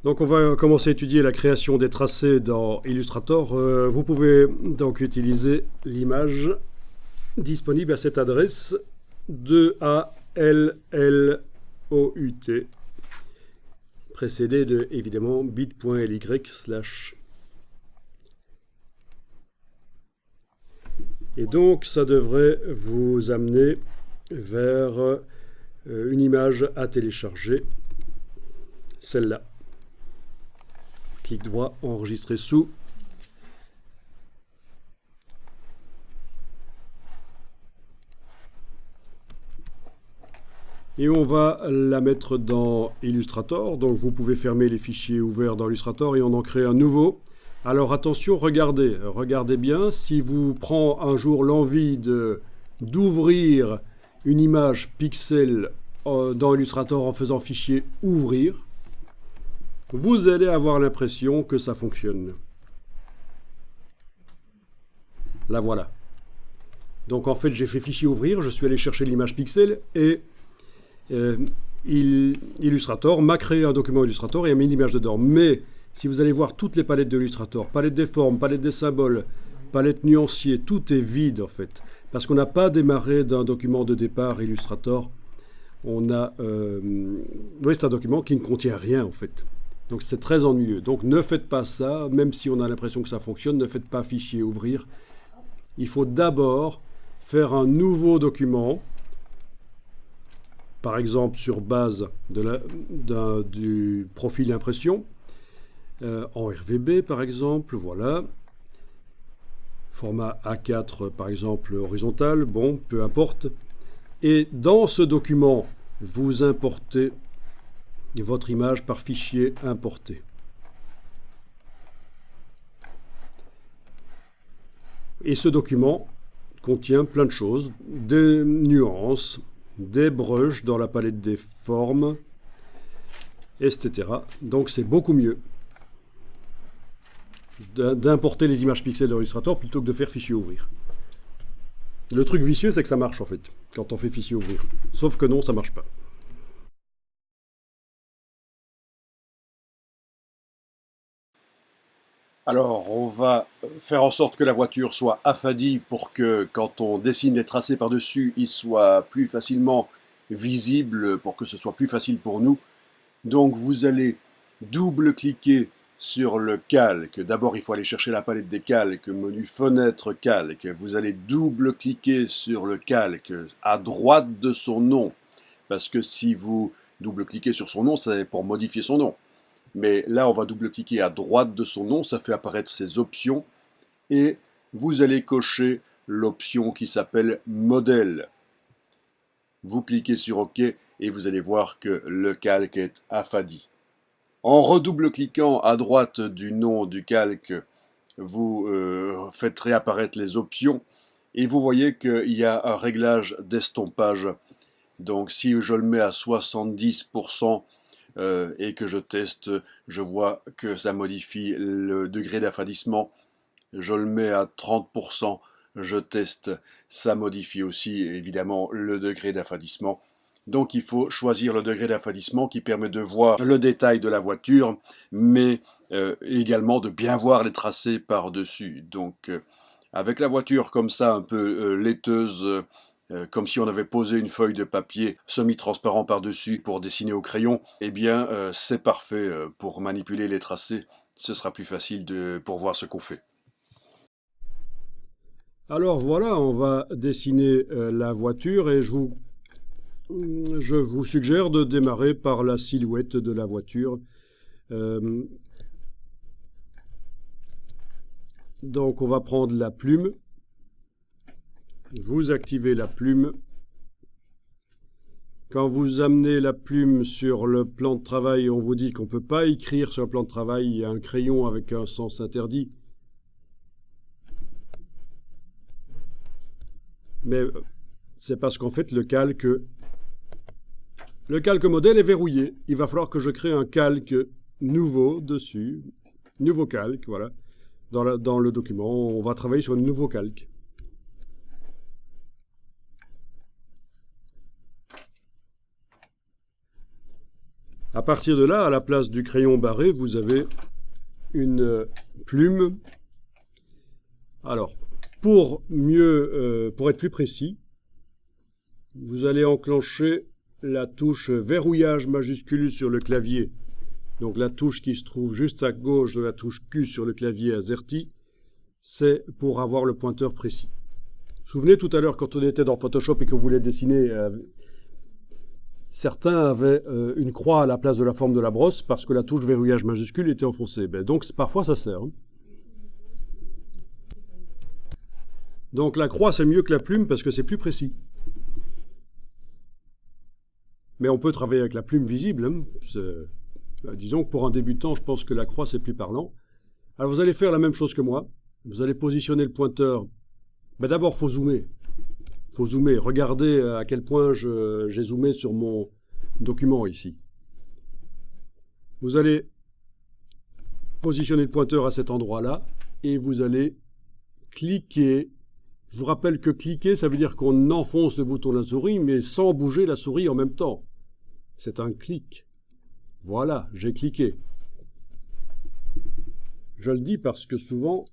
Donc on va commencer à étudier la création des tracés dans Illustrator. Vous pouvez donc utiliser l'image disponible à cette adresse 2ALLOUT, précédée de évidemment bit.ly/. Et donc ça devrait vous amener vers une image à télécharger, celle-là. Clic droit, enregistrer sous. Et on va la mettre dans Illustrator. Donc vous pouvez fermer les fichiers ouverts dans Illustrator et on en crée un nouveau. Alors attention, regardez bien. Si vous prend un jour l'envie d'ouvrir une image pixel dans Illustrator en faisant fichier ouvrir, vous allez avoir l'impression que ça fonctionne. La voilà. Donc en fait, j'ai fait fichier ouvrir, je suis allé chercher l'image pixel et Illustrator m'a créé un document Illustrator et a mis l'image dedans. Mais si vous allez voir toutes les palettes de Illustrator, palette des formes, palette des symboles, palette nuancier, tout est vide en fait. Parce qu'on n'a pas démarré d'un document de départ Illustrator. On a, oui, c'est un document qui ne contient rien en fait. Donc c'est très ennuyeux. Donc ne faites pas ça, même si on a l'impression que ça fonctionne, ne faites pas fichier ouvrir. Il faut d'abord faire un nouveau document, par exemple sur base du profil impression, en RVB par exemple, voilà. Format A4 par exemple horizontal, bon, peu importe. Et dans ce document, vous importez votre image par fichier importé. Et ce document contient plein de choses, des nuances, des brushes dans la palette des formes, etc. Donc c'est beaucoup mieux d'importer les images pixels dans Illustrator plutôt que de faire fichier ouvrir. Le truc vicieux, c'est que ça marche en fait, quand on fait fichier ouvrir. Sauf que non, ça marche pas. Alors, on va faire en sorte que la voiture soit affadie pour que quand on dessine les tracés par-dessus, ils soient plus facilement visibles, pour que ce soit plus facile pour nous. Donc, vous allez double-cliquer sur le calque. D'abord, il faut aller chercher la palette des calques, menu fenêtre calque. Vous allez double-cliquer sur le calque à droite de son nom. Parce que si vous double-cliquez sur son nom, c'est pour modifier son nom. Mais là, on va double-cliquer à droite de son nom, ça fait apparaître ses options, et vous allez cocher l'option qui s'appelle modèle. Vous cliquez sur OK et vous allez voir que le calque est affadi. En redouble-cliquant à droite du nom du calque, vous faites réapparaître les options et vous voyez qu'il y a un réglage d'estompage. Donc si je le mets à 70%, et que je teste, je vois que ça modifie le degré d'affadissement. Je le mets à 30%, je teste, ça modifie aussi évidemment le degré d'affadissement. Donc il faut choisir le degré d'affadissement qui permet de voir le détail de la voiture, mais également de bien voir les tracés par-dessus. Donc avec la voiture comme ça, un peu laiteuse, comme si on avait posé une feuille de papier semi-transparent par-dessus pour dessiner au crayon, eh bien c'est parfait pour manipuler les tracés. Ce sera plus facile pour voir ce qu'on fait. Alors voilà, on va dessiner la voiture et je vous suggère de démarrer par la silhouette de la voiture. Donc on va prendre la plume. Vous activez la plume. Quand vous amenez la plume sur le plan de travail, on vous dit qu'on ne peut pas écrire sur le plan de travail, il y a un crayon avec un sens interdit. Mais c'est parce qu'en fait le calque modèle est verrouillé. Il va falloir que je crée un calque nouveau dessus. Nouveau calque, voilà. Dans le document, on va travailler sur un nouveau calque. À partir de là, à la place du crayon barré, vous avez une plume. Alors, pour être plus précis, vous allez enclencher la touche verrouillage majuscule sur le clavier. Donc la touche qui se trouve juste à gauche de la touche Q sur le clavier AZERTY, c'est pour avoir le pointeur précis. Vous vous souvenez tout à l'heure quand on était dans Photoshop et que vous voulez dessiner, certains avaient une croix à la place de la forme de la brosse parce que la touche verrouillage majuscule était enfoncée. Donc parfois ça sert. Donc la croix c'est mieux que la plume parce que c'est plus précis. Mais on peut travailler avec la plume visible. Disons que pour un débutant, je pense que la croix c'est plus parlant. Alors vous allez faire la même chose que moi. Vous allez positionner le pointeur. D'abord, il faut zoomer. Regardez à quel point j'ai zoomé sur mon document ici. Vous allez positionner le pointeur à cet endroit-là et vous allez cliquer. Je vous rappelle que cliquer, ça veut dire qu'on enfonce le bouton de la souris, mais sans bouger la souris en même temps. C'est un clic. Voilà, j'ai cliqué. Je le dis parce que souvent,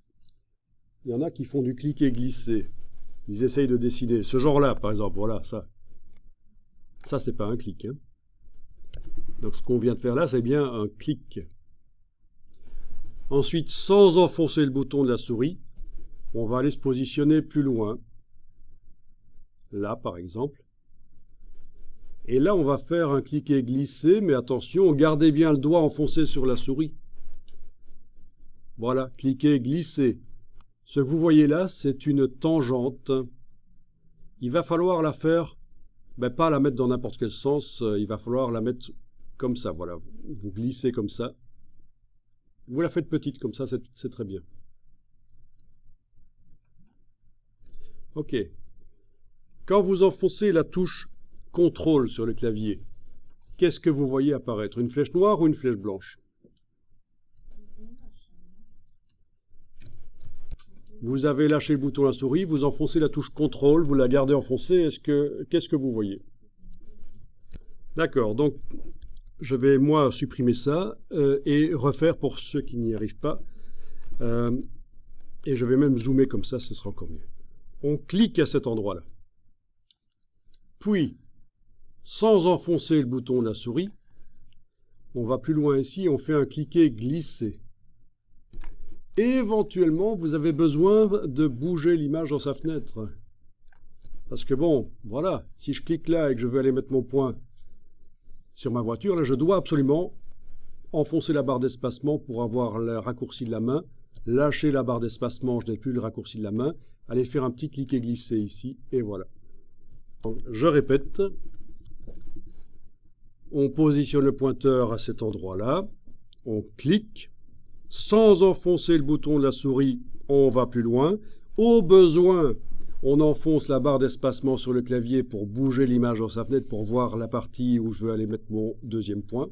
il y en a qui font du cliquer-glisser. Ils essayent de dessiner. Ce genre-là, par exemple, voilà, ça. Ça, c'est pas un clic. Hein. Donc, ce qu'on vient de faire là, c'est bien un clic. Ensuite, sans enfoncer le bouton de la souris, on va aller se positionner plus loin. Là, par exemple. Et là, on va faire un cliquer-glisser, mais attention, gardez bien le doigt enfoncé sur la souris. Voilà, cliquer-glisser. Ce que vous voyez là, c'est une tangente. Il va falloir la faire, pas la mettre dans n'importe quel sens, il va falloir la mettre comme ça, voilà. Vous glissez comme ça. Vous la faites petite comme ça, c'est très bien. Ok. Quand vous enfoncez la touche CTRL sur le clavier, qu'est-ce que vous voyez apparaître? Une flèche noire ou une flèche blanche? Vous avez lâché le bouton de la souris, vous enfoncez la touche CTRL, vous la gardez enfoncée, qu'est-ce que vous voyez? D'accord, donc je vais moi supprimer ça et refaire pour ceux qui n'y arrivent pas. Et je vais même zoomer comme ça, ce sera encore mieux. On clique à cet endroit-là. Puis, sans enfoncer le bouton de la souris, on va plus loin ici, on fait un cliquer-glisser. Éventuellement, vous avez besoin de bouger l'image dans sa fenêtre. Parce que bon, voilà, si je clique là et que je veux aller mettre mon point sur ma voiture, là, je dois absolument enfoncer la barre d'espacement pour avoir le raccourci de la main, lâcher la barre d'espacement, je n'ai plus le raccourci de la main, aller faire un petit cliquer-glisser ici, et voilà. Donc, je répète, on positionne le pointeur à cet endroit-là, on clique, sans enfoncer le bouton de la souris, on va plus loin. Au besoin, on enfonce la barre d'espacement sur le clavier pour bouger l'image dans sa fenêtre, pour voir la partie où je veux aller mettre mon deuxième point.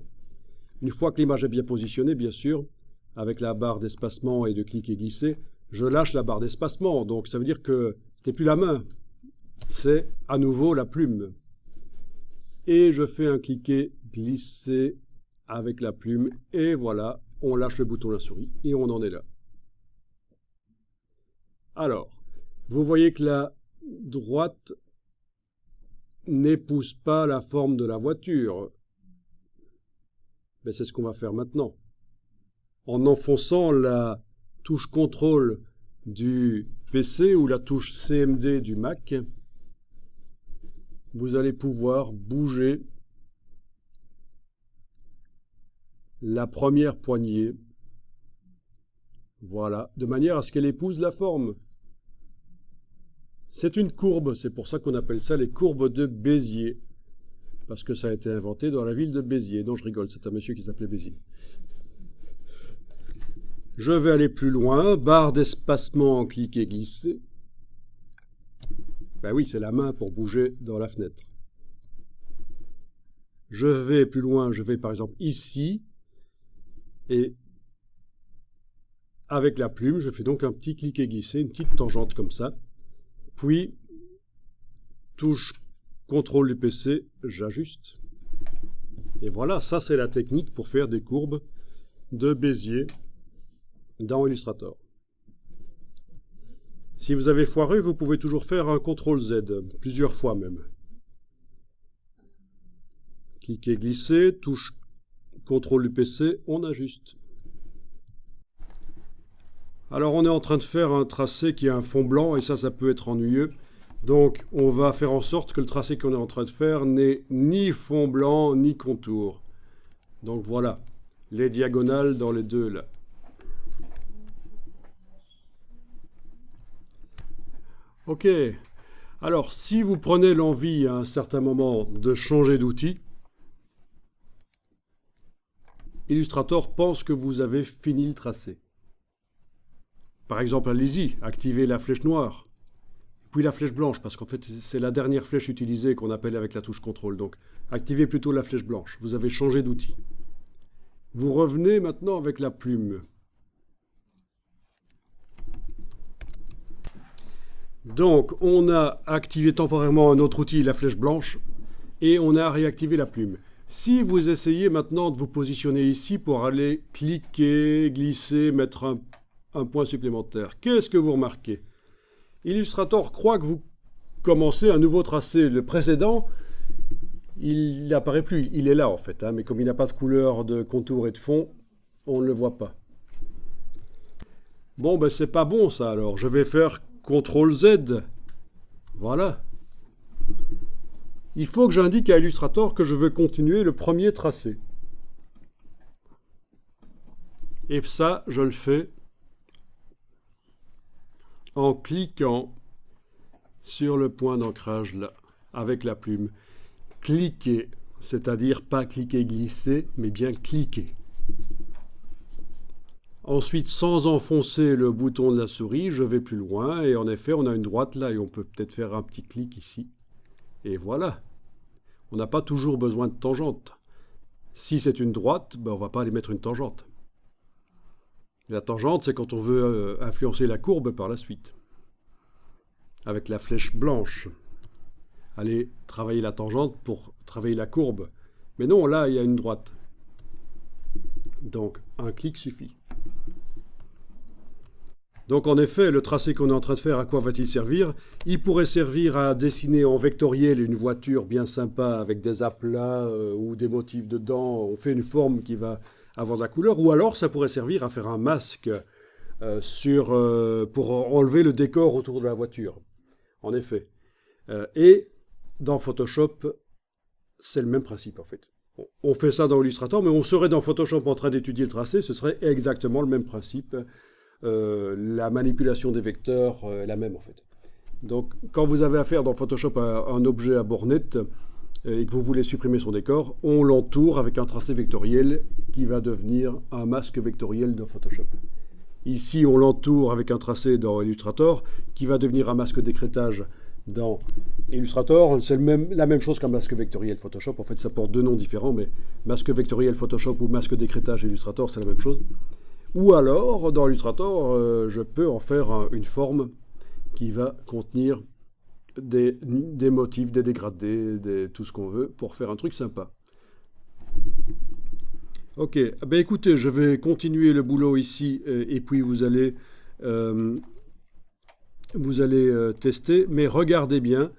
Une fois que l'image est bien positionnée, bien sûr, avec la barre d'espacement et de cliquer et glisser, je lâche la barre d'espacement. Donc ça veut dire que ce n'est plus la main, c'est à nouveau la plume. Et je fais un cliquer glisser avec la plume, et voilà. On lâche le bouton de la souris et on en est là. Alors, vous voyez que la droite n'épouse pas la forme de la voiture. Mais c'est ce qu'on va faire maintenant. En enfonçant la touche CTRL du PC ou la touche CMD du Mac, vous allez pouvoir bouger la première poignée, voilà, de manière à ce qu'elle épouse la forme. C'est une courbe, c'est pour ça qu'on appelle ça les courbes de Bézier, parce que ça a été inventé dans la ville de Béziers. Non, je rigole, c'est un monsieur qui s'appelait Béziers. Je vais aller plus loin, barre d'espacement en cliquer glisser. Ben oui, c'est la main pour bouger dans la fenêtre. Je vais plus loin, je vais par exemple ici, et avec la plume, je fais donc un petit cliquer-glisser, une petite tangente comme ça. Puis, touche CTRL du PC, j'ajuste. Et voilà, ça c'est la technique pour faire des courbes de Bézier dans Illustrator. Si vous avez foiré, vous pouvez toujours faire un CTRL-Z, plusieurs fois même. Cliquez, glissez, touche CTRL du PC, on ajuste. Alors on est en train de faire un tracé qui a un fond blanc, et ça peut être ennuyeux. Donc on va faire en sorte que le tracé qu'on est en train de faire n'ait ni fond blanc, ni contour. Donc voilà, les diagonales dans les deux là. Ok, alors si vous prenez l'envie à un certain moment de changer d'outil, Illustrator pense que vous avez fini le tracé. Par exemple, allez-y, activez la flèche noire, puis la flèche blanche, parce qu'en fait c'est la dernière flèche utilisée qu'on appelle avec la touche CTRL. Donc activez plutôt la flèche blanche, vous avez changé d'outil. Vous revenez maintenant avec la plume. Donc, on a activé temporairement un autre outil, la flèche blanche, et on a réactivé la plume. Si vous essayez maintenant de vous positionner ici pour aller cliquer, glisser, mettre un point supplémentaire, qu'est-ce que vous remarquez? Illustrator croit que vous commencez un nouveau tracé. Le précédent, il n'apparaît plus, il est là en fait, hein, mais comme il n'a pas de couleur, de contour et de fond, on ne le voit pas. Bon, ben c'est pas bon ça alors, je vais faire CTRL-Z. Voilà. Il faut que j'indique à Illustrator que je veux continuer le premier tracé. Et ça, je le fais en cliquant sur le point d'ancrage là, avec la plume. Cliquer, c'est-à-dire pas cliquer glisser, mais bien cliquer. Ensuite, sans enfoncer le bouton de la souris, je vais plus loin et en effet, on a une droite là et on peut peut-être faire un petit clic ici. Et voilà. On n'a pas toujours besoin de tangente. Si c'est une droite, ben on ne va pas aller mettre une tangente. La tangente, c'est quand on veut influencer la courbe par la suite. Avec la flèche blanche. Aller travailler la tangente pour travailler la courbe. Mais non, là, il y a une droite. Donc, un clic suffit. Donc en effet, le tracé qu'on est en train de faire, à quoi va-t-il servir? Il pourrait servir à dessiner en vectoriel une voiture bien sympa avec des aplats ou des motifs dedans. On fait une forme qui va avoir de la couleur. Ou alors ça pourrait servir à faire un masque pour enlever le décor autour de la voiture. En effet. Et dans Photoshop, c'est le même principe en fait. On fait ça dans Illustrator, mais on serait dans Photoshop en train d'étudier le tracé, ce serait exactement le même principe. La manipulation des vecteurs est la même en fait. Donc quand vous avez affaire dans Photoshop à un objet à bornette et que vous voulez supprimer son décor, on l'entoure avec un tracé vectoriel qui va devenir un masque vectoriel dans Photoshop. Ici on l'entoure avec un tracé dans Illustrator qui va devenir un masque d'écrêtage dans Illustrator. C'est la même chose qu'un masque vectoriel Photoshop. En fait ça porte deux noms différents, mais masque vectoriel Photoshop ou masque d'écrétage Illustrator, c'est la même chose. Ou alors, dans Illustrator, je peux en faire une forme qui va contenir des motifs, des dégradés, tout ce qu'on veut, pour faire un truc sympa. Ok, ben écoutez, je vais continuer le boulot ici, et puis vous allez tester, mais regardez bien.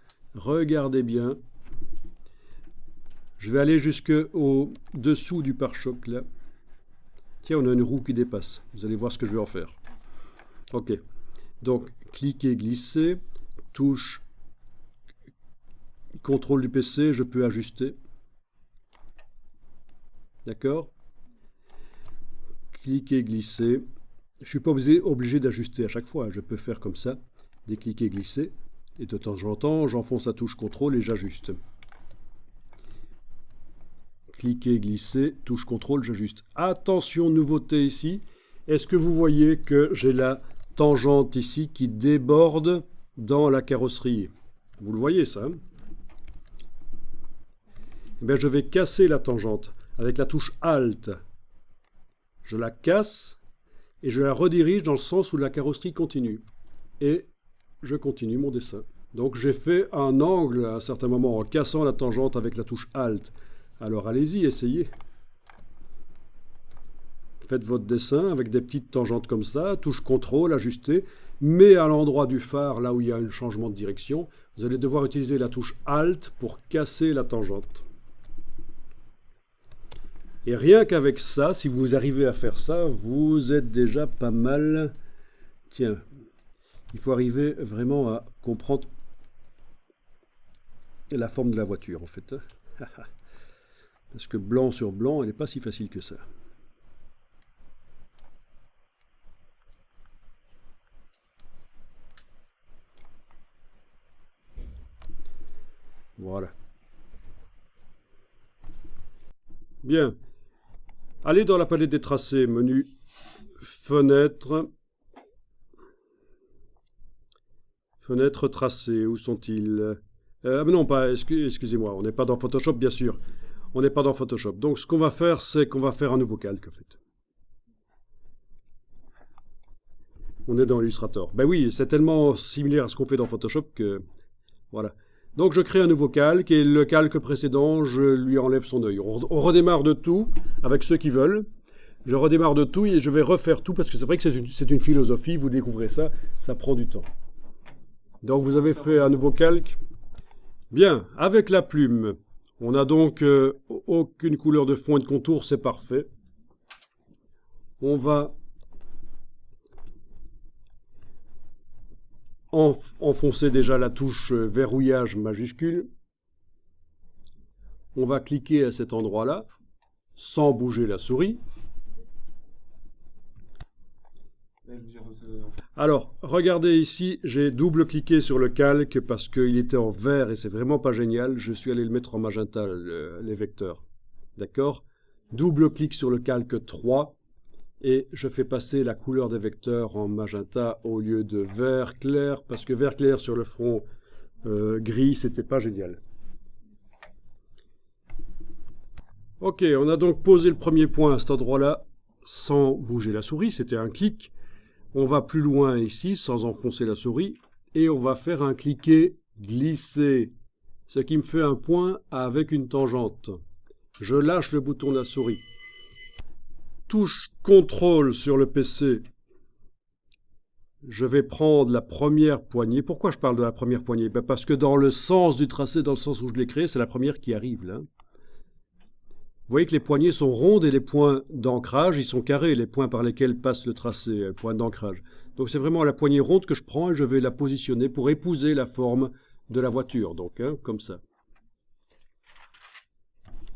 Je vais aller jusqu'au dessous du pare-choc, là. Tiens, on a une roue qui dépasse. Vous allez voir ce que je vais en faire. Ok. Donc, cliquez, glissez. Touche CTRL du PC, je peux ajuster. D'accord? Cliquez, glissez. Je ne suis pas obligé d'ajuster à chaque fois. Je peux faire comme ça. Décliquer, glisser. Et de temps en temps, j'enfonce la touche CTRL et j'ajuste. Cliquez, glissez, touche CTRL, j'ajuste. Attention, nouveauté ici. Est-ce que vous voyez que j'ai la tangente ici qui déborde dans la carrosserie? Vous le voyez ça, hein? Eh bien, je vais casser la tangente avec la touche Alt. Je la casse et je la redirige dans le sens où la carrosserie continue. Et je continue mon dessin. Donc j'ai fait un angle à un certain moment en cassant la tangente avec la touche Alt. Alors allez-y, essayez. Faites votre dessin avec des petites tangentes comme ça, touche contrôle, ajuster, mais à l'endroit du phare, là où il y a un changement de direction, vous allez devoir utiliser la touche Alt pour casser la tangente. Et rien qu'avec ça, si vous arrivez à faire ça, vous êtes déjà pas mal. Tiens, il faut arriver vraiment à comprendre la forme de la voiture, en fait. Parce que blanc sur blanc, elle n'est pas si facile que ça. Voilà. Bien. Allez dans la palette des tracés, menu fenêtre. Fenêtre tracée, où sont-ils? Non, pas, excusez-moi, on n'est pas dans Photoshop, bien sûr. On n'est pas dans Photoshop. Donc ce qu'on va faire, c'est qu'on va faire un nouveau calque, en fait. On est dans Illustrator. Ben oui, c'est tellement similaire à ce qu'on fait dans Photoshop que... Voilà. Donc je crée un nouveau calque, et le calque précédent, je lui enlève son œil. On redémarre de tout, avec ceux qui veulent. Je redémarre de tout, et je vais refaire tout, parce que c'est vrai que c'est une philosophie, vous découvrez ça, ça prend du temps. Donc vous avez fait un nouveau calque. Bien, avec la plume, on n'a donc aucune couleur de fond et de contour, c'est parfait. On va enfoncer déjà la touche verrouillage majuscule. On va cliquer à cet endroit-là, sans bouger la souris. Alors, regardez ici, j'ai double-cliqué sur le calque parce qu'il était en vert et c'est vraiment pas génial. Je suis allé le mettre en magenta, les vecteurs. D'accord? Double-clic sur le calque 3 et je fais passer la couleur des vecteurs en magenta au lieu de vert clair parce que vert clair sur le fond gris, c'était pas génial. Ok, on a donc posé le premier point à cet endroit-là sans bouger la souris, c'était un clic. On va plus loin ici, sans enfoncer la souris, et on va faire un cliquer glisser, ce qui me fait un point avec une tangente. Je lâche le bouton de la souris. Touche CTRL sur le PC. Je vais prendre la première poignée. Pourquoi je parle de la première poignée? Ben parce que dans le sens du tracé, dans le sens où je l'ai créé, c'est la première qui arrive là. Vous voyez que les poignées sont rondes et les points d'ancrage, ils sont carrés, les points par lesquels passe le tracé, le point d'ancrage. Donc c'est vraiment la poignée ronde que je prends et je vais la positionner pour épouser la forme de la voiture, donc comme ça.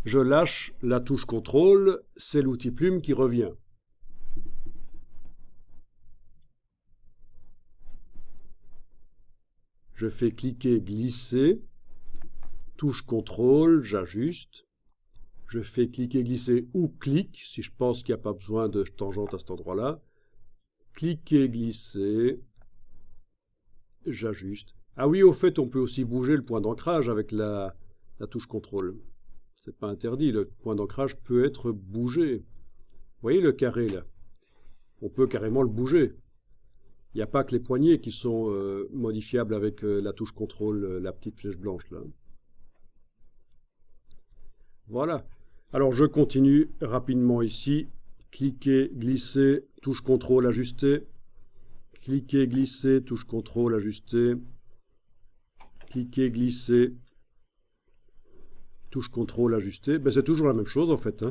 Je lâche la touche contrôle, c'est l'outil plume qui revient. Je fais cliquer glisser, touche contrôle, j'ajuste. Je fais cliquer, glisser ou clic, si je pense qu'il n'y a pas besoin de tangente à cet endroit-là. Cliquer, glisser, j'ajuste. Ah oui, au fait, on peut aussi bouger le point d'ancrage avec la touche contrôle. C'est pas interdit, le point d'ancrage peut être bougé. Vous voyez le carré là? On peut carrément le bouger. Il n'y a pas que les poignées qui sont modifiables avec la touche contrôle, la petite flèche blanche là. Voilà. Alors je continue rapidement ici. Cliquer, glisser, touche contrôle, ajuster. Cliquer, glisser, touche contrôle, ajuster. Cliquer, glisser, touche contrôle, ajuster. Ben, c'est toujours la même chose en fait.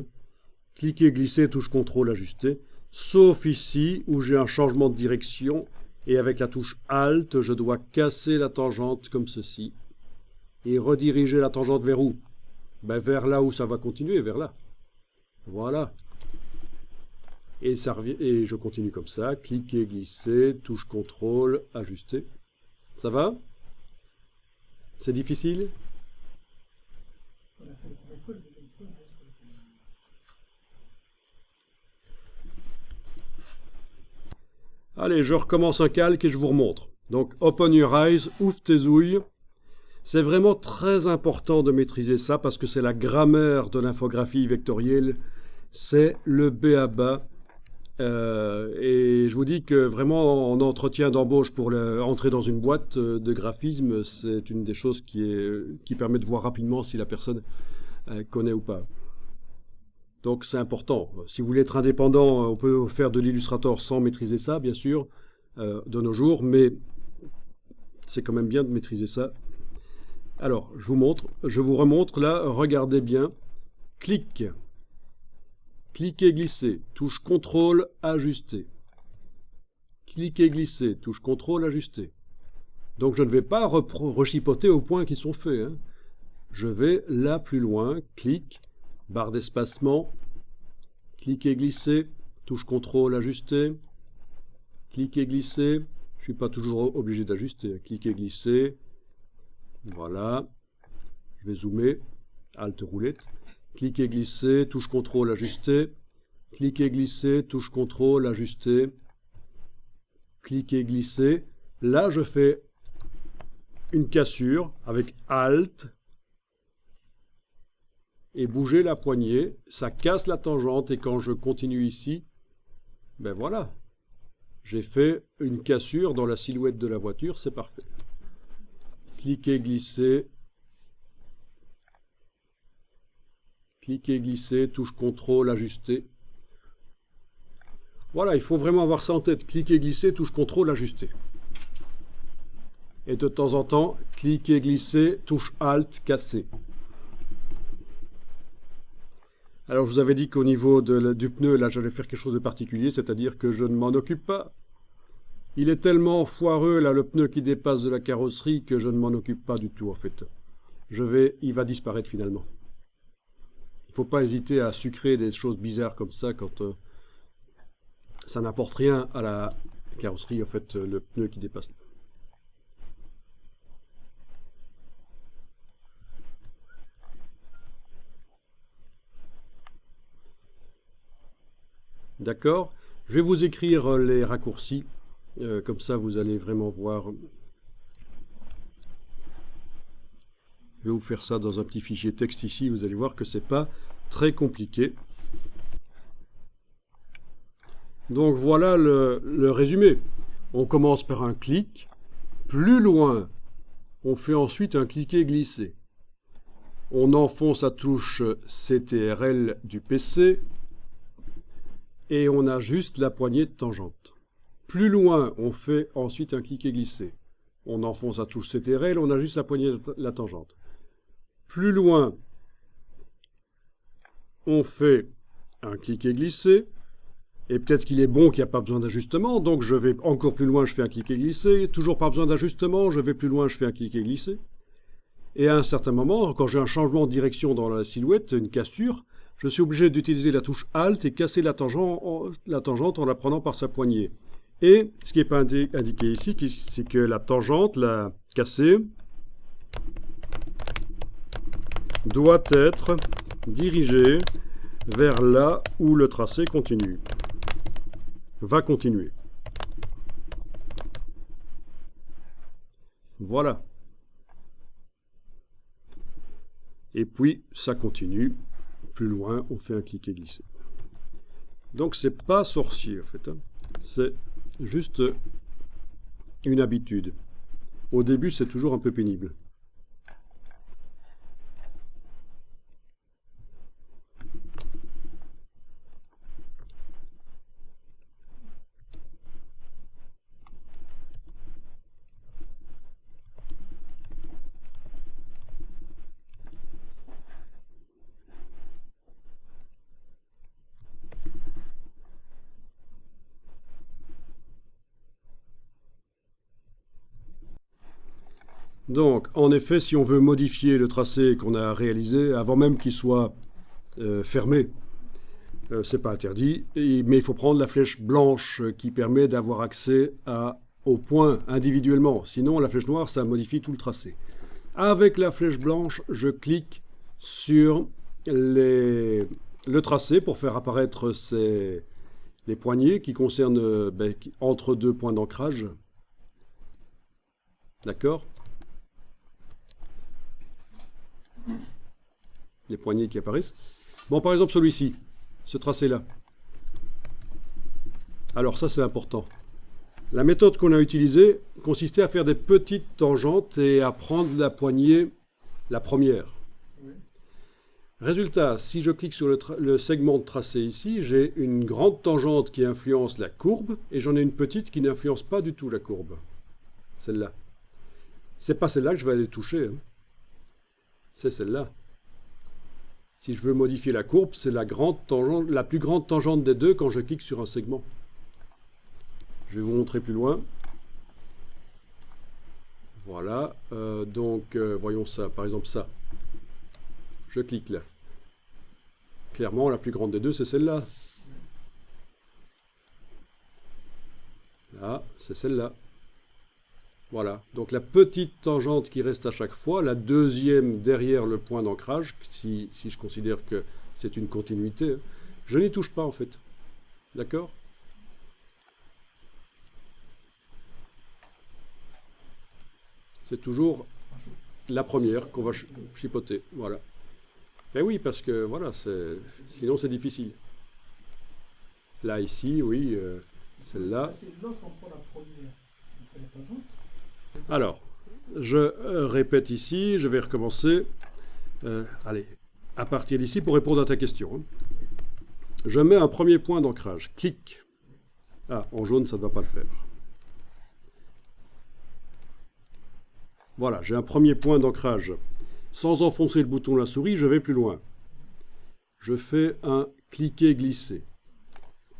Cliquer, glisser, touche contrôle, ajuster. Sauf ici où j'ai un changement de direction. Et avec la touche Alt, je dois casser la tangente comme ceci. Et rediriger la tangente vers où? Ben vers là où ça va continuer, vers là. Voilà. Et ça revient, et je continue comme ça. Cliquer, glisser, touche contrôle, ajuster. Ça va? C'est difficile? Allez, je recommence un calque et je vous remontre. Donc, open your eyes, ouvre tes ouilles. C'est vraiment très important de maîtriser ça parce que c'est la grammaire de l'infographie vectorielle. C'est le b.a.-ba. Et je vous dis que vraiment en entretien d'embauche pour entrer dans une boîte de graphisme, c'est une des choses qui permet de voir rapidement si la personne connaît ou pas. Donc c'est important. Si vous voulez être indépendant, on peut faire de l'Illustrator sans maîtriser ça, bien sûr, de nos jours, mais c'est quand même bien de maîtriser ça. Alors, je vous remontre là, regardez bien. Clic, cliquer, glisser, touche CTRL, ajuster. Cliquer, glisser, touche CTRL, ajuster. Donc je ne vais pas rechipoter aux points qui sont faits, hein. Je vais là plus loin, clic, barre d'espacement, cliquer, glisser, touche CTRL, ajuster, cliquer, glisser, je ne suis pas toujours obligé d'ajuster, cliquer, glisser, voilà, je vais zoomer, Alt roulette, cliquer, glisser, touche CTRL, ajuster, cliquer, glisser, touche CTRL, ajuster, cliquer, glisser, là je fais une cassure avec Alt, et bouger la poignée, ça casse la tangente, et quand je continue ici, ben voilà, j'ai fait une cassure dans la silhouette de la voiture, c'est parfait. Cliquer, glisser, touche CTRL, ajuster. Voilà, il faut vraiment avoir ça en tête, cliquer, glisser, touche CTRL, ajuster. Et de temps en temps, cliquer, glisser, touche Alt, casser. Alors, je vous avais dit qu'au niveau du pneu, là, j'allais faire quelque chose de particulier, c'est-à-dire que je ne m'en occupe pas. Il est tellement foireux, là, le pneu qui dépasse de la carrosserie, que je ne m'en occupe pas du tout, en fait. Il va disparaître, finalement. Il ne faut pas hésiter à sucrer des choses bizarres comme ça, quand ça n'apporte rien à la carrosserie, en fait, le pneu qui dépasse. D'accord? Je vais vous écrire les raccourcis, comme ça vous allez vraiment voir. Je vais vous faire ça dans un petit fichier texte ici, vous allez voir que c'est pas très compliqué. Donc voilà le résumé. On commence par un clic, plus loin, on fait ensuite un cliquer-glisser. On enfonce la touche CTRL du PC, et on ajuste la poignée de tangente. Plus loin, on fait ensuite un cliquer-glisser. On enfonce la touche CTRL, on ajuste la poignée de la tangente. Plus loin, on fait un cliquer-glisser. Et peut-être qu'il est bon qu'il n'y a pas besoin d'ajustement, donc je vais encore plus loin, je fais un cliquer-glisser. Toujours pas besoin d'ajustement, je vais plus loin, je fais un cliquer-glisser. Et à un certain moment, quand j'ai un changement de direction dans la silhouette, une cassure, je suis obligé d'utiliser la touche Alt et casser la tangente en la prenant par sa poignée. Et ce qui n'est pas indiqué ici, c'est que la tangente, la cassée, doit être dirigée vers là où le tracé continue. Va continuer. Voilà. Et puis, ça continue. Plus loin, on fait un cliquer-glisser. Donc, c'est pas sorcier, en fait, hein. C'est juste une habitude. Au début, c'est toujours un peu pénible. Donc, en effet, si on veut modifier le tracé qu'on a réalisé, avant même qu'il soit fermé, c'est pas interdit, mais il faut prendre la flèche blanche qui permet d'avoir accès au point individuellement. Sinon, la flèche noire, ça modifie tout le tracé. Avec la flèche blanche, je clique sur le tracé pour faire apparaître les poignées qui concernent entre deux points d'ancrage. D'accord ? Les poignées qui apparaissent. Bon, par exemple, celui-ci, ce tracé-là. Alors ça, c'est important. La méthode qu'on a utilisée consistait à faire des petites tangentes et à prendre la poignée, la première. Résultat, si je clique sur le segment de tracé ici, j'ai une grande tangente qui influence la courbe et j'en ai une petite qui n'influence pas du tout la courbe. Celle-là. C'est pas celle-là que je vais aller toucher. Hein. C'est celle-là. Si je veux modifier la courbe, c'est la plus grande tangente des deux quand je clique sur un segment. Je vais vous montrer plus loin. Voilà. Voyons ça. Par exemple, ça. Je clique là. Clairement, la plus grande des deux, c'est celle-là. Là, c'est celle-là. Voilà. Donc la petite tangente qui reste à chaque fois, la deuxième derrière le point d'ancrage, si je considère que c'est une continuité, je n'y touche pas en fait. D'accord ? C'est toujours la première qu'on va chipoter. Voilà. Ben oui, parce que voilà, sinon c'est difficile. Là, ici, oui, celle-là. Alors, je répète ici, je vais recommencer. Allez, à partir d'ici, pour répondre à ta question. Hein. Je mets un premier point d'ancrage. Clic. Ah, en jaune, ça ne va pas le faire. Voilà, j'ai un premier point d'ancrage. Sans enfoncer le bouton de la souris, je vais plus loin. Je fais un cliquer-glisser.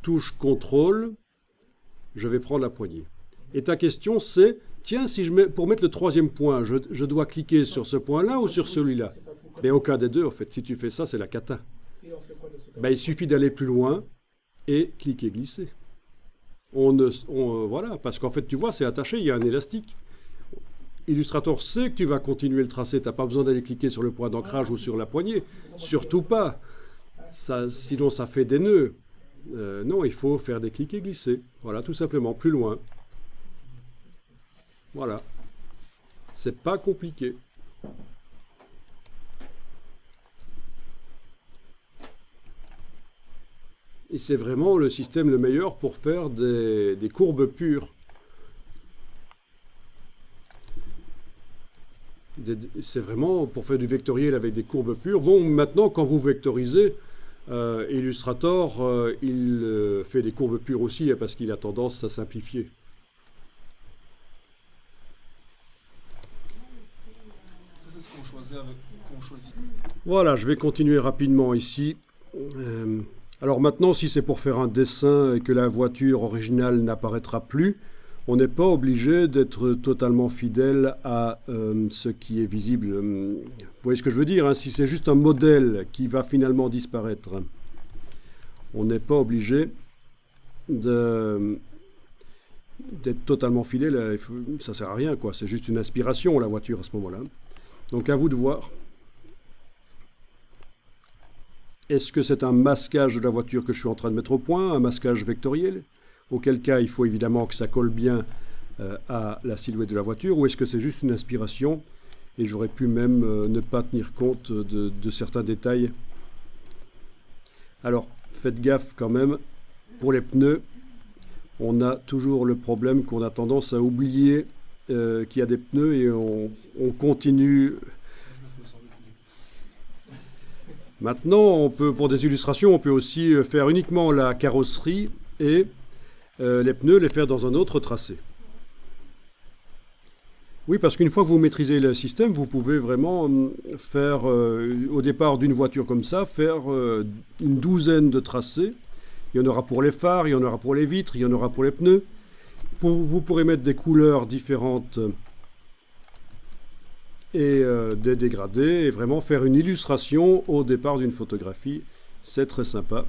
Touche CTRL, je vais prendre la poignée. Et ta question c'est, tiens, si pour mettre le troisième point, je dois cliquer sur ce point-là ou sur celui-là? Mais aucun des deux, en fait. Si tu fais ça, c'est la cata. Ben, il suffit d'aller plus loin et cliquer-glisser. Voilà, parce qu'en fait, tu vois, c'est attaché, il y a un élastique. Illustrator sait que tu vas continuer le tracé, tu n'as pas besoin d'aller cliquer sur le point d'ancrage ou sur la poignée. Surtout pas. Sinon, ça fait des nœuds. Non, il faut faire des clics et glisser. Voilà, tout simplement, plus loin. Voilà. C'est pas compliqué. Et c'est vraiment le système le meilleur pour faire des courbes pures. C'est vraiment pour faire du vectoriel avec des courbes pures. Bon, maintenant, quand vous vectorisez, Illustrator, il fait des courbes pures aussi, parce qu'il a tendance à simplifier. Ça, c'est ce qu'on choisit. Voilà, je vais continuer rapidement ici. Alors maintenant, si c'est pour faire un dessin et que la voiture originale n'apparaîtra plus, on n'est pas obligé d'être totalement fidèle à ce qui est visible. Vous voyez ce que je veux dire, hein? Si c'est juste un modèle qui va finalement disparaître, on n'est pas obligé d'être totalement fidèle. Ça ne sert à rien, quoi. C'est juste une inspiration, la voiture, à ce moment-là. Donc à vous de voir. Est-ce que c'est un masquage de la voiture que je suis en train de mettre au point, un masquage vectoriel ? Auquel cas, il faut évidemment que ça colle bien à la silhouette de la voiture, ou est-ce que c'est juste une inspiration et j'aurais pu même ne pas tenir compte de certains détails. Alors, faites gaffe quand même, pour les pneus, on a toujours le problème qu'on a tendance à oublier qu'il y a des pneus et on continue. Maintenant, pour des illustrations, on peut aussi faire uniquement la carrosserie et les pneus, les faire dans un autre tracé. Oui, parce qu'une fois que vous maîtrisez le système, vous pouvez vraiment faire, au départ d'une voiture comme ça, faire une douzaine de tracés. Il y en aura pour les phares, il y en aura pour les vitres, il y en aura pour les pneus. Vous pourrez mettre des couleurs différentes et des dégradés, et vraiment faire une illustration au départ d'une photographie. C'est très sympa.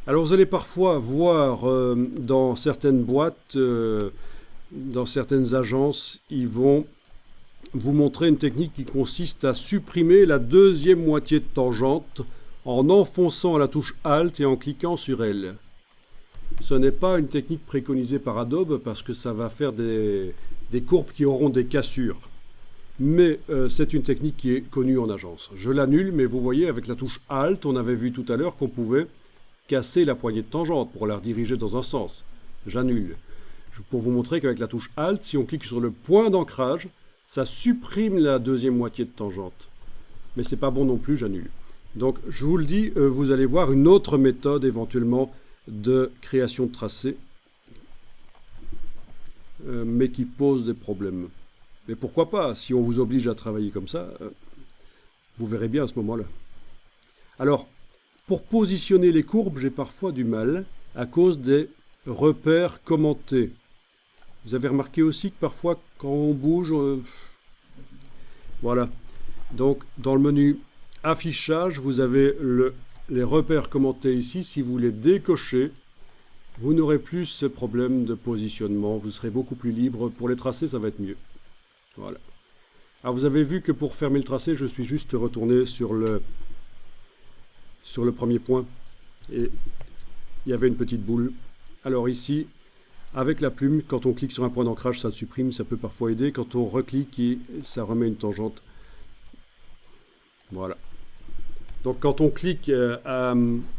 Alors vous allez parfois voir dans certaines boîtes, dans certaines agences, ils vont vous montrer une technique qui consiste à supprimer la deuxième moitié de tangente en enfonçant la touche Alt et en cliquant sur elle. Ce n'est pas une technique préconisée par Adobe parce que ça va faire des courbes qui auront des cassures. Mais c'est une technique qui est connue en agence. Je l'annule, mais vous voyez avec la touche Alt, on avait vu tout à l'heure qu'on pouvait casser la poignée de tangente pour la rediriger dans un sens. J'annule. pour vous montrer qu'avec la touche Alt, si on clique sur le point d'ancrage, ça supprime la deuxième moitié de tangente. Mais c'est pas bon non plus, j'annule. Donc je vous le dis, vous allez voir une autre méthode éventuellement de création de tracé, mais qui pose des problèmes. Mais pourquoi pas, si on vous oblige à travailler comme ça, vous verrez bien à ce moment-là. Alors, pour positionner les courbes, j'ai parfois du mal à cause des repères commentés. Vous avez remarqué aussi que parfois, quand on bouge, voilà. Donc, dans le menu affichage, vous avez les repères commentés ici. Si vous les décochez, vous n'aurez plus ce problème de positionnement. Vous serez beaucoup plus libre. Pour les tracés, ça va être mieux. Voilà. Alors, vous avez vu que pour fermer le tracé, je suis juste retourné sur le premier point. Et il y avait une petite boule. Alors ici, avec la plume, quand on clique sur un point d'ancrage, ça le supprime, ça peut parfois aider. Quand on reclique, ça remet une tangente. Voilà. Donc quand on clique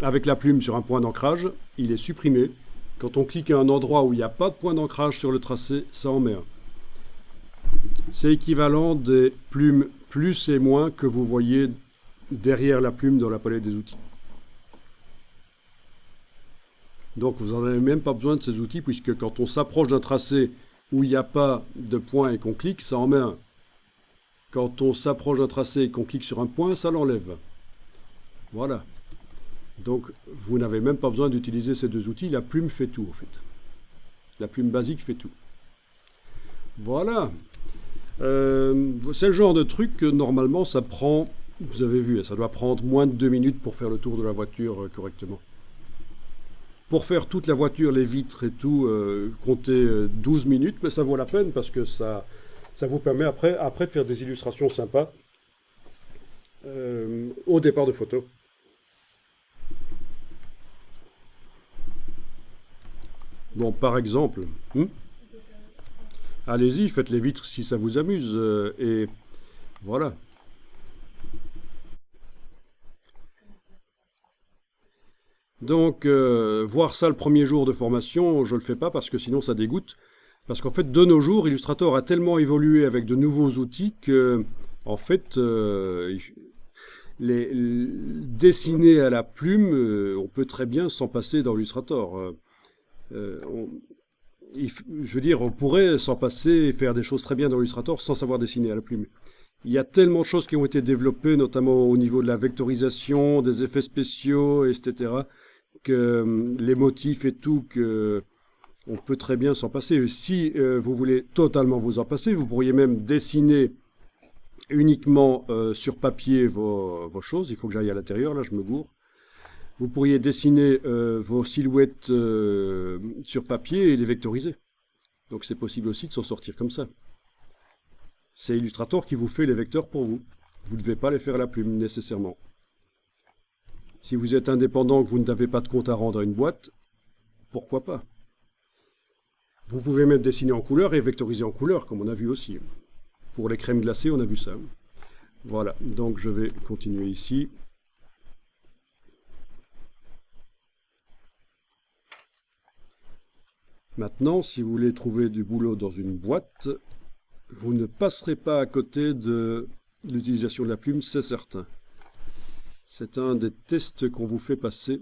avec la plume sur un point d'ancrage, il est supprimé. Quand on clique à un endroit où il n'y a pas de point d'ancrage sur le tracé, ça en met un. C'est équivalent des plumes plus et moins que vous voyez derrière la plume dans la palette des outils. Donc vous n'en avez même pas besoin de ces outils, puisque quand on s'approche d'un tracé où il n'y a pas de point et qu'on clique, ça en met un. Quand on s'approche d'un tracé et qu'on clique sur un point, ça l'enlève. Voilà. Donc vous n'avez même pas besoin d'utiliser ces deux outils, la plume fait tout en fait. La plume basique fait tout. Voilà. C'est le genre de truc que normalement ça prend, vous avez vu, ça doit prendre moins de 2 minutes pour faire le tour de la voiture correctement. Pour faire toute la voiture, les vitres et tout, comptez 12 minutes, mais ça vaut la peine parce que ça vous permet après de faire des illustrations sympas au départ de photos. Bon, par exemple, allez-y, faites les vitres si ça vous amuse, et voilà. Donc, voir ça le premier jour de formation, je ne le fais pas parce que sinon ça dégoûte. Parce qu'en fait, de nos jours, Illustrator a tellement évolué avec de nouveaux outils que, en fait, dessiner à la plume, on peut très bien s'en passer dans Illustrator. Je veux dire, on pourrait s'en passer et faire des choses très bien dans Illustrator sans savoir dessiner à la plume. Il y a tellement de choses qui ont été développées, notamment au niveau de la vectorisation, des effets spéciaux, etc., que les motifs et tout, que on peut très bien s'en passer. Si vous voulez totalement vous en passer, vous pourriez même dessiner uniquement sur papier vos choses. Il faut que j'aille à l'intérieur, là je me gourre. Vous pourriez dessiner vos silhouettes sur papier et les vectoriser. Donc c'est possible aussi de s'en sortir comme ça. C'est Illustrator qui vous fait les vecteurs pour vous. Vous ne devez pas les faire à la plume nécessairement. Si vous êtes indépendant, que vous n'avez pas de compte à rendre à une boîte, pourquoi pas? Vous pouvez même dessiner en couleur et vectoriser en couleur, comme on a vu aussi. Pour les crèmes glacées, on a vu ça. Voilà, donc je vais continuer ici. Maintenant, si vous voulez trouver du boulot dans une boîte, vous ne passerez pas à côté de l'utilisation de la plume, c'est certain. C'est un des tests qu'on vous fait passer.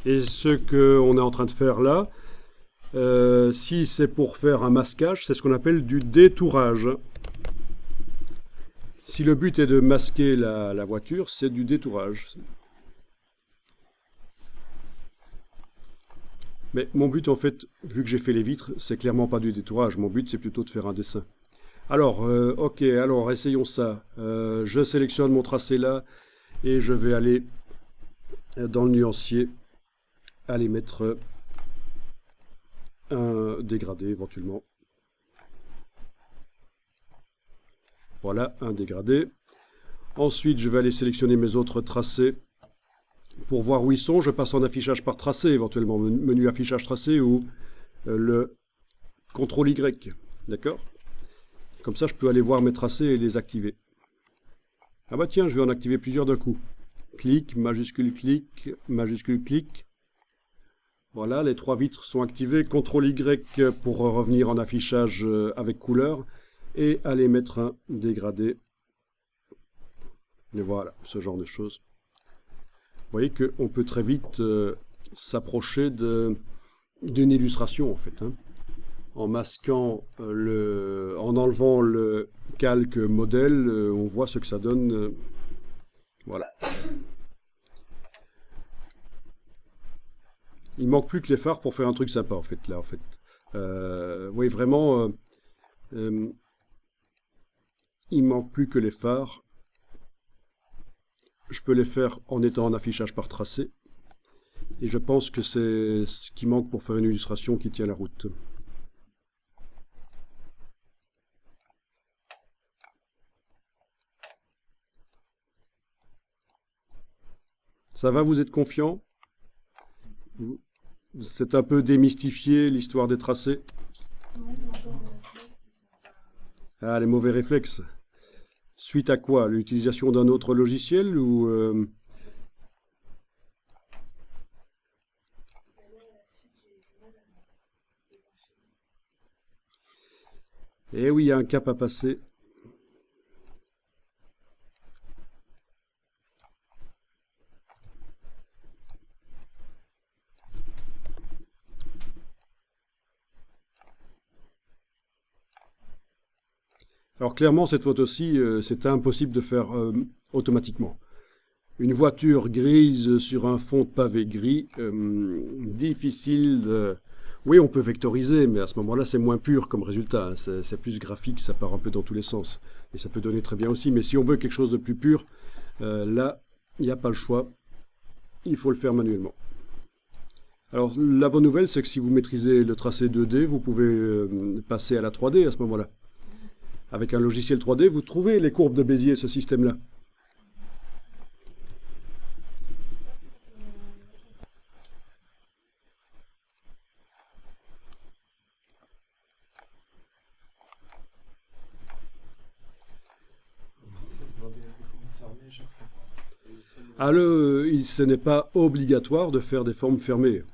Et ce qu'on est en train de faire là, si c'est pour faire un masquage, c'est ce qu'on appelle du détourage. Si le but est de masquer la voiture, c'est du détourage. Mais mon but, en fait, vu que j'ai fait les vitres, c'est clairement pas du détourage. Mon but, c'est plutôt de faire un dessin. Alors, ok, alors essayons ça. Je sélectionne mon tracé là, et je vais aller dans le nuancier. Aller mettre un dégradé éventuellement. Voilà, un dégradé. Ensuite, je vais aller sélectionner mes autres tracés. Pour voir où ils sont, je passe en affichage par tracé, éventuellement menu affichage tracé ou le CTRL Y. D'accord? Comme ça, je peux aller voir mes tracés et les activer. Ah bah tiens, je vais en activer plusieurs d'un coup. Clic, majuscule, clic, majuscule, clic. Voilà, les 3 vitres sont activées. CTRL Y pour revenir en affichage avec couleur. Et aller mettre un dégradé. Et voilà, ce genre de choses. Vous voyez qu'on peut très vite s'approcher d'une illustration en fait. Hein. En masquant, en enlevant le calque modèle, on voit ce que ça donne. Voilà. Il manque plus que les phares pour faire un truc sympa en fait là en fait. Oui vraiment, il manque plus que les phares. Je peux les faire en étant en affichage par tracé. Et je pense que c'est ce qui manque pour faire une illustration qui tient la route. Ça va, vous êtes confiant? C'est un peu démystifié l'histoire des tracés? Ah, les mauvais réflexes. Suite à quoi? L'utilisation d'un autre logiciel ou Eh oui, il y a un cap à passer. Alors clairement, cette photo-ci, c'est impossible de faire automatiquement. Une voiture grise sur un fond de pavé gris, difficile de... Oui, on peut vectoriser, mais à ce moment-là, c'est moins pur comme résultat. Hein. C'est plus graphique, ça part un peu dans tous les sens. Et ça peut donner très bien aussi. Mais si on veut quelque chose de plus pur, là, il n'y a pas le choix. Il faut le faire manuellement. Alors, la bonne nouvelle, c'est que si vous maîtrisez le tracé 2D, vous pouvez passer à la 3D à ce moment-là. Avec un logiciel 3D, vous trouvez les courbes de Bézier, ce système-là. Ah, ce n'est pas obligatoire de faire des formes fermées.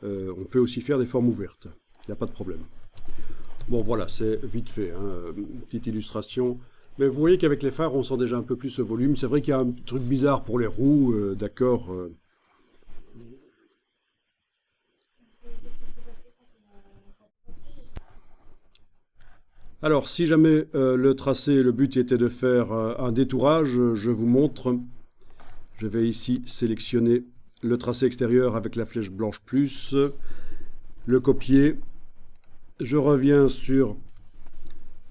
On peut aussi faire des formes ouvertes. Il n'y a pas de problème. Bon, voilà, c'est vite fait. Hein, petite illustration. Mais vous voyez qu'avec les phares, on sent déjà un peu plus ce volume. C'est vrai qu'il y a un truc bizarre pour les roues, d'accord. Alors, si jamais le tracé, le but était de faire un détourage, je vous montre. Je vais ici sélectionner le tracé extérieur avec la flèche blanche plus, le copier. Je reviens sur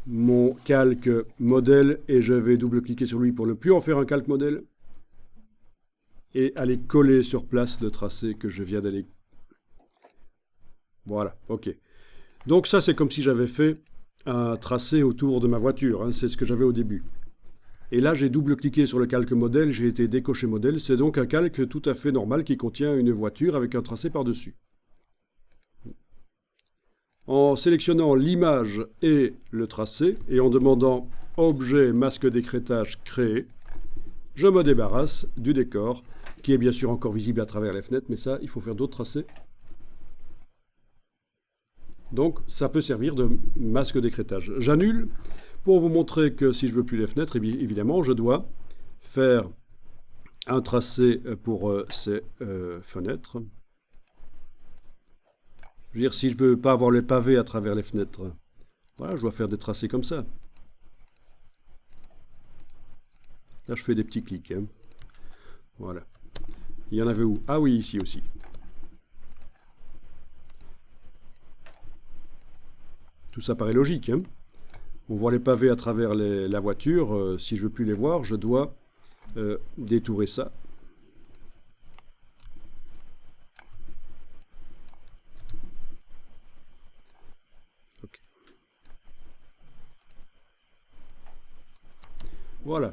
mon calque modèle et je vais double-cliquer sur lui pour ne plus en faire un calque modèle et aller coller sur place le tracé que je viens d'aller. Voilà, ok. Donc ça, c'est comme si j'avais fait un tracé autour de ma voiture, hein, c'est ce que j'avais au début. Et là, j'ai double-cliqué sur le calque modèle, j'ai été décoché modèle. C'est donc un calque tout à fait normal qui contient une voiture avec un tracé par-dessus. En sélectionnant l'image et le tracé, et en demandant « Objet masque d'écrêtage créé », je me débarrasse du décor, qui est bien sûr encore visible à travers les fenêtres, mais ça, il faut faire d'autres tracés. Donc, ça peut servir de masque d'écrêtage. J'annule. Pour vous montrer que si je veux plus les fenêtres, évidemment, je dois faire un tracé pour ces fenêtres. Je veux dire, si je ne veux pas avoir les pavés à travers les fenêtres, voilà, je dois faire des tracés comme ça. Là, je fais des petits clics. Hein. Voilà. Il y en avait où? Ah oui, ici aussi. Tout ça paraît logique, hein. On voit les pavés à travers la voiture. Si je ne veux plus les voir, je dois détourer ça. Voilà.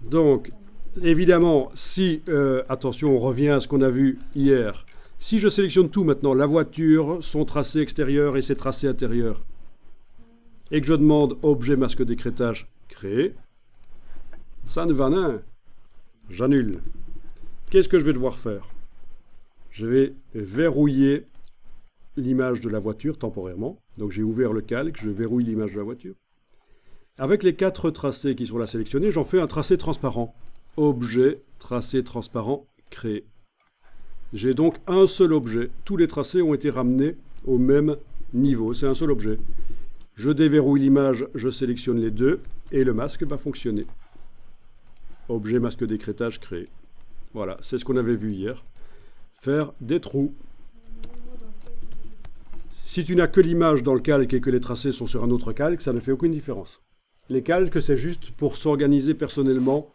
Donc, évidemment, si, attention, on revient à ce qu'on a vu hier. Si je sélectionne tout maintenant, la voiture, son tracé extérieur et ses tracés intérieurs, et que je demande objet masque d'écrêtage créé, ça ne va rien. J'annule. Qu'est-ce que je vais devoir faire? Je vais verrouiller l'image de la voiture temporairement. Donc j'ai ouvert le calque, je verrouille l'image de la voiture. Avec les 4 tracés qui sont là sélectionnés, j'en fais un tracé transparent. Objet, tracé transparent, créé. J'ai donc un seul objet. Tous les tracés ont été ramenés au même niveau. C'est un seul objet. Je déverrouille l'image, je sélectionne les deux et le masque va fonctionner. Objet masque d'écrêtage créé. Voilà, c'est ce qu'on avait vu hier. Faire des trous. Si tu n'as que l'image dans le calque et que les tracés sont sur un autre calque, ça ne fait aucune différence. Les calques, c'est juste pour s'organiser personnellement,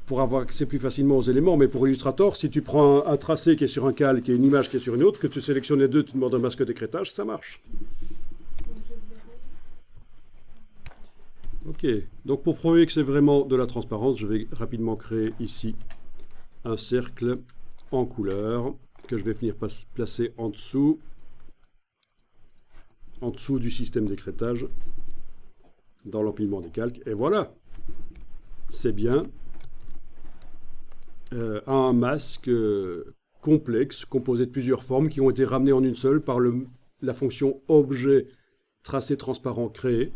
pour avoir accès plus facilement aux éléments. Mais pour Illustrator, si tu prends un tracé qui est sur un calque et une image qui est sur une autre, que tu sélectionnes les deux, tu demandes un masque d'écrêtage, ça marche. Ok, donc pour prouver que c'est vraiment de la transparence, je vais rapidement créer ici un cercle en couleur que je vais venir placer en dessous du système d'écrêtage dans l'empilement des calques. Et voilà, c'est bien un masque complexe composé de plusieurs formes qui ont été ramenées en une seule par la fonction objet tracé transparent créé.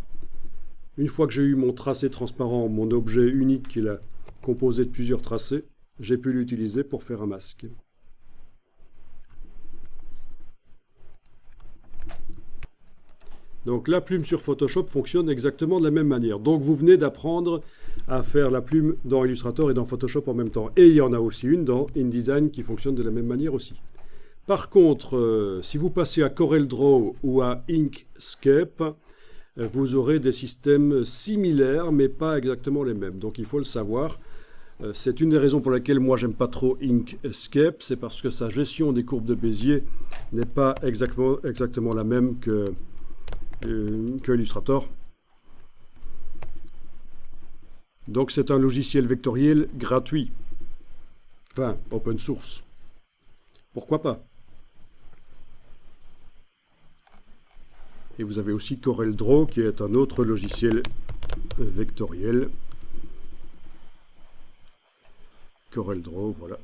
Une fois que j'ai eu mon tracé transparent, mon objet unique qui est composé de plusieurs tracés, j'ai pu l'utiliser pour faire un masque. Donc la plume sur Photoshop fonctionne exactement de la même manière. Donc vous venez d'apprendre à faire la plume dans Illustrator et dans Photoshop en même temps. Et il y en a aussi une dans InDesign qui fonctionne de la même manière aussi. Par contre, si vous passez à CorelDRAW ou à Inkscape, vous aurez des systèmes similaires, mais pas exactement les mêmes. Donc il faut le savoir. C'est une des raisons pour lesquelles moi j'aime pas trop Inkscape, c'est parce que sa gestion des courbes de Bézier n'est pas exactement la même que Illustrator. Donc c'est un logiciel vectoriel gratuit. Enfin, open source. Pourquoi pas? Et vous avez aussi CorelDRAW qui est un autre logiciel vectoriel. CorelDRAW, voilà.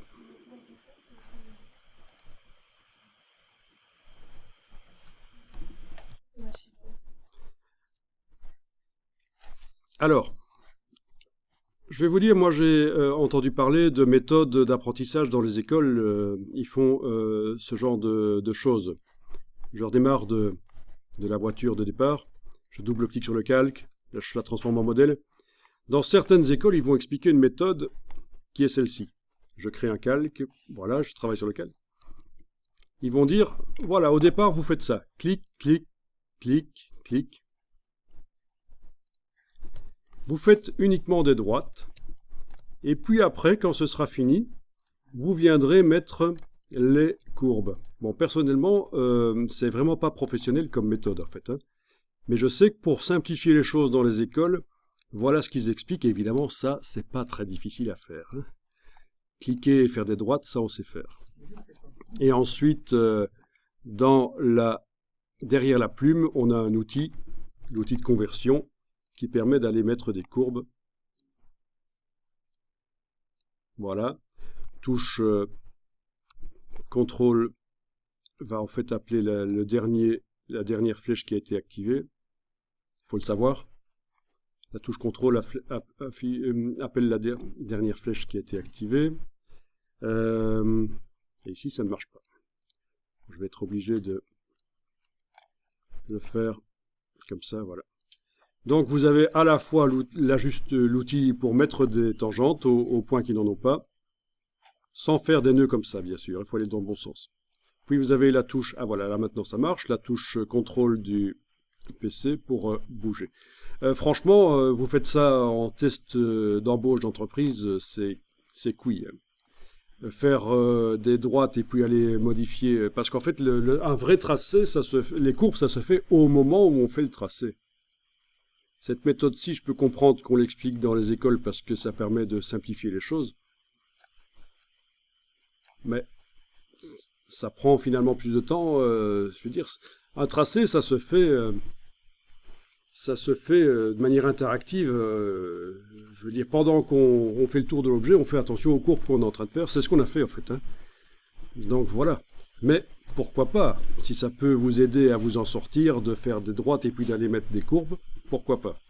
Alors, je vais vous dire, moi j'ai entendu parler de méthodes d'apprentissage dans les écoles. Ils font ce genre de choses. Je redémarre de la voiture de départ, je double-clique sur le calque, là, je la transforme en modèle. Dans certaines écoles, ils vont expliquer une méthode qui est celle-ci. Je crée un calque, voilà, je travaille sur le calque. Ils vont dire, voilà, au départ, vous faites ça. Clic, clic, clic, clic. Vous faites uniquement des droites. Et puis après, quand ce sera fini, vous viendrez mettre les courbes. Bon, personnellement, c'est vraiment pas professionnel comme méthode, en fait. Hein. Mais je sais que pour simplifier les choses dans les écoles, voilà ce qu'ils expliquent. Et évidemment, ça, c'est pas très difficile à faire. Hein. Cliquer et faire des droites, ça, on sait faire. Et ensuite, derrière la plume, on a un outil, l'outil de conversion, qui permet d'aller mettre des courbes. Voilà. Touche CTRL va en fait appeler la dernière flèche qui a été activée. Il faut le savoir. La touche CTRL appelle la dernière flèche qui a été activée. Et ici, ça ne marche pas. Je vais être obligé de le faire comme ça, voilà. Donc vous avez à la fois l'outil pour mettre des tangentes aux points qui n'en ont pas, sans faire des nœuds comme ça, bien sûr. Il faut aller dans le bon sens. Puis vous avez la touche, ah voilà, là maintenant ça marche, la touche CTRL du PC pour bouger. Franchement, vous faites ça en test d'embauche d'entreprise, c'est couille. Faire des droites et puis aller modifier, parce qu'en fait, un vrai tracé, les courbes, ça se fait au moment où on fait le tracé. Cette méthode-ci, je peux comprendre qu'on l'explique dans les écoles parce que ça permet de simplifier les choses. Mais ça prend finalement plus de temps. Je veux dire, un tracé, ça se fait de manière interactive. Je veux dire, pendant qu'on fait le tour de l'objet, on fait attention aux courbes qu'on est en train de faire. C'est ce qu'on a fait en fait, hein. Donc voilà. Mais pourquoi pas, si ça peut vous aider à vous en sortir, de faire des droites et puis d'aller mettre des courbes, pourquoi pas.